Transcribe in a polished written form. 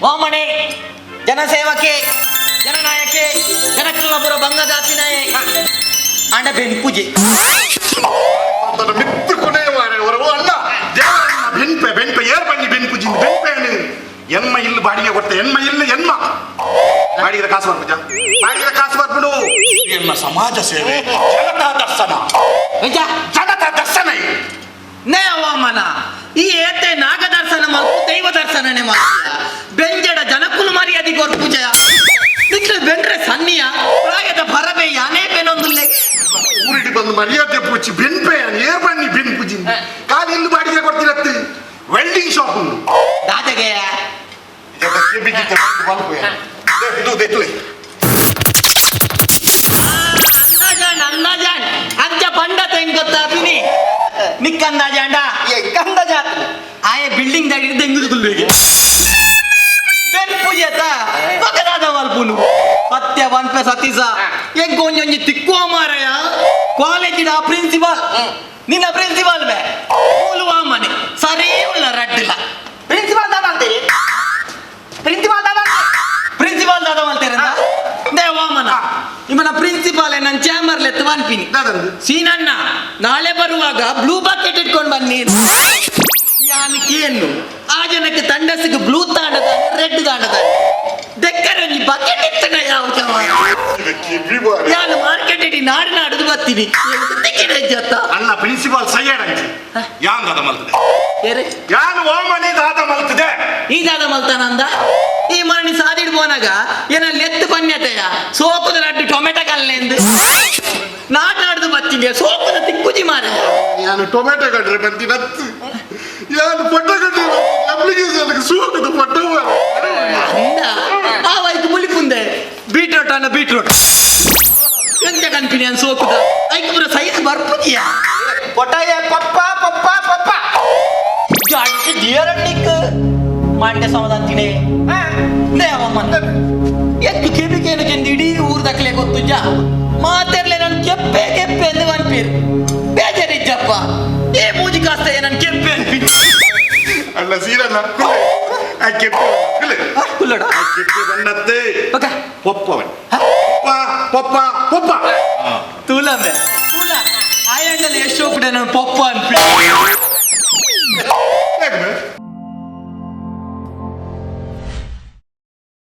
ವಾಮನೆ ಜನಸೇವಕೆ ಜನನಾಯಕೆ ಜನಕಲ್ಲಪುರ ಬಂಗದಾತಿ ನಾಯಕ ಅಂಡ ಬೆನ್ ಪೂಜೆ ಮಿತ್ತು ಕೊನೆ ಅವರವು ಅಲ್ಲ ಬೆನ್ಪೆ ಬೆನ್ಪೆ ಏರ್ ಬನ್ನಿ ಬೆನ್ ಪೂಜೆ ಬೆನ್ಪೆ ಎನ್ಮ ಇಲ್ಲಿ ಬಾಡಿಗೆ ಕೊಡ್ತೆ ಎನ್ಮ ಇಲ್ಲಿ ಎನ್ಮ ಬಾಡಿಗೆ ಕಾಸು ಬರ್ಬಿಜ ಬಾಡಿಗೆ ಕಾಸು ಬರ್ಬಿಡು ಎನ್ನ ಸಮಾಜ ಸೇವೆ ಜನತಾ ದರ್ಶನ ಜನತಾ ದರ್ಶನ ನೇ ವಾಮನ ಈ ಏತೆ ನಾಗ ದರ್ಶನ ಮತ್ತು ದೈವ ದರ್ಶನನೇ ಮಾಡ್ತೀಯ ಬೆಂಜಡ ಜನಕುಲು ಮರ್ಯಾದೆ ಕೊರ್ ಪೂಜೆಯ ನಿಕ್ಲೆ ಬೆಂಡ್ರೆ ಸನ್ನಿಯ ಪ್ರಾಯದ ಭರಬೆ ಯಾನೇ ಬೆನೊಂದುಲ್ಲೆ ಊರಿಡಿ ಬಂದು ಮರ್ಯಾದೆ ಪೂಜಿ ಬೆನ್ಪೆ ಏರ್ ಬನ್ನಿ ಬೆನ್ ಪೂಜಿ ಕಾಲು ಇಲ್ಲಿ ಬಾಡಿಗೆ ಕೊಡ್ತಿರತ್ತಿ ವೆಲ್ಡಿಂಗ್ ಶಾಪ್ ದಾದಗೆ ಅಂದಾಜಾನ್ ಅಂಚ ಪಂಡತ ಹೆಂಗ್ ಗೊತ್ತಾ ಪಿನಿ ನಿಕ್ಕ ಅಂದಾಜಾಂಡ ಅಂದಾಜಾತ್ ಆಯೆ ಬಿಲ್ಡಿಂಗ್ ದಾಗ ಹಿಡಿದು ಹೆಂಗುದು ಗುಲ್ಬೇಗೆ ಬೆನ್ ಪೂಜೆತ ಪಕ್ಕದಾದ ಮಲ್ಪುನು ಸತ್ಯ ಬನ್ಪೆ ಸತೀಸ ಹೆಂಗ್ ಒಂಜೊಂಜಿ ತಿಕ್ಕುವ ಮಾರಯ ಕಾಲೇಜಿನ ಪ್ರಿನ್ಸಿಪಾಲ್ ನಿನ್ನ ಪ್ರಿನ್ಸಿಪಾಲ್ ಬೇ ಮೂಲುವ ಮನೆ ಸರಿ ಉಳ್ಳ ರಡ್ಡಿಲ್ಲ ಪ್ರಿನ್ಸಿಪಾಲ್ ದಾದ ಅಂತೀರಿ ಪ್ರಿನ್ಸಿಪಾಲ್ ದಾದ ಅಂತೀರ ದೇವಾಮನ ನಿಮ್ಮನ ಪ್ರಿನ್ಸಿಪಾಲ್ ನನ್ನ ಚಾಂಬರ್ ಲೆತ್ತು ಬನ್ಪಿನಿ ಸೀನಣ್ಣ ನಾಳೆ ಬರುವಾಗ ಬ್ಲೂ ಬಕೆಟ್ ಇಟ್ಕೊಂಡು ಬನ್ನಿ ಯಾನಕ್ಕೇನು ಆ ಜನಕ್ಕೆ ತಂಡಸಿಗೆ ಬ್ಲೂ ತಾಂಡದ ರೆಡ್ ತಾಂಡದ ದೆಕ್ಕರಲ್ಲಿ ಬಕೆಟ್ ಇತ್ತನ ಯಾವ ನಾನು ಮಾರ್ಕೆಟ್ ಇಡಿ ನಾಡು ನಾಡುದು ಬರ್ತೀನಿ ಅಣ್ಣ ಪ್ರಿನ್ಸಿಪಾಲ್ ಸೈಯಡ್ ಅಂಚಿ ಯಾನ್ ದಾದ ಮಲ್ತದೆ ಏರೆ ಯಾನ್ ಓಮನಿ ದಾದ ಮಲ್ತದೆ ಈ ದಾದ ಮಲ್ತಾನ ಅಂದ ಈ ಮರಣಿ ಸಾದಿಡ್ ಬೋನಾಗ ಏನಲ್ಲಿ ಎತ್ತು ಬನ್ಯತೆಯ ಸೋಕುದ ನಡ್ಡು ಟೊಮೆಟೊ ಕಲ್ಲೆಂದು ನಾಡು ಬರ್ತೀನಿ ಸೋಕುದ ತಿಕ್ಕುಜಿ ಮಾರ ನಾನು ಟೊಮೆಟೊ ಕಡ್ರೆ ಬಂತೀನಿ ಹತ್ತು ಯಾನು ಪೊಟ್ಟ ಕಡ್ರೆ ಅಪ್ಲಿಕೇಶನ್ ಸೋಕುದ ಪೊಟ್ಟ ಅಂದ ಆ ವೈಕು ಮುಲಿಪುಂದೆ ಬೀಟ್ರೋಟ್ ಅನ್ನ ಬೀಟ್ರೋಟ್ ಎಂತ ಕನ್ಪಿನಿ ಅನ್ ಸೋಕುದ ಐಕು ಪುರ ಸೈಜ್ ಬರ್ಪುಜಿಯ ಪೊಟಾಯ ಪಪ್ಪ ಪಪ್ಪ ಪಪ್ಪ ಅಡ್ಡಿ ದಿಯರಣ್ಣಿಕ್ ಮಂಡ್ಯ ಸಮಾಧಾನ ದೇವಮ್ಮನ ಎತ್ತು ಕೆಬಿಕೇನು ಚೆಂದ ಇಡೀ ಊರ್ ದಕ್ಲೆ ಗೊತ್ತುಜ್ಜ ಮಾತೆರ್ಲೆ ನನ್ ಕೆಪ್ಪೆ ಕೆಪ್ಪೆ ಎಂದು ಅನ್ಪೀರ್ ಬೇಜಾರಿಜ್ಜಪ್ಪ ಏ ಮೂಜಿ ಕಾಸ್ತ ನನ್ ಕೆಪ್ಪೆ ಅನ್ಪಿ ಅಲ್ಲ ಸೀರಲ್ಲ ಆ ಕೆಪ್ಪೆ ಕುಲ್ಲಡ ಆ ಕೆಪ್ಪೆ ಬಣ್ಣತ್ತೆ ಓಕೆ ಪೊಪ್ಪವನ್ ಪೊಪ್ಪ ಪೊಪ್ಪ ತೂಲಂಬೆ ತೂಲ ಆಯಂಡಲ್ಲಿ ಎಷ್ಟು ಹೋಗ್ಬಿಟ್ಟೆ ನಾನು ಪಪ್ಪ ಅನ್ಪಿ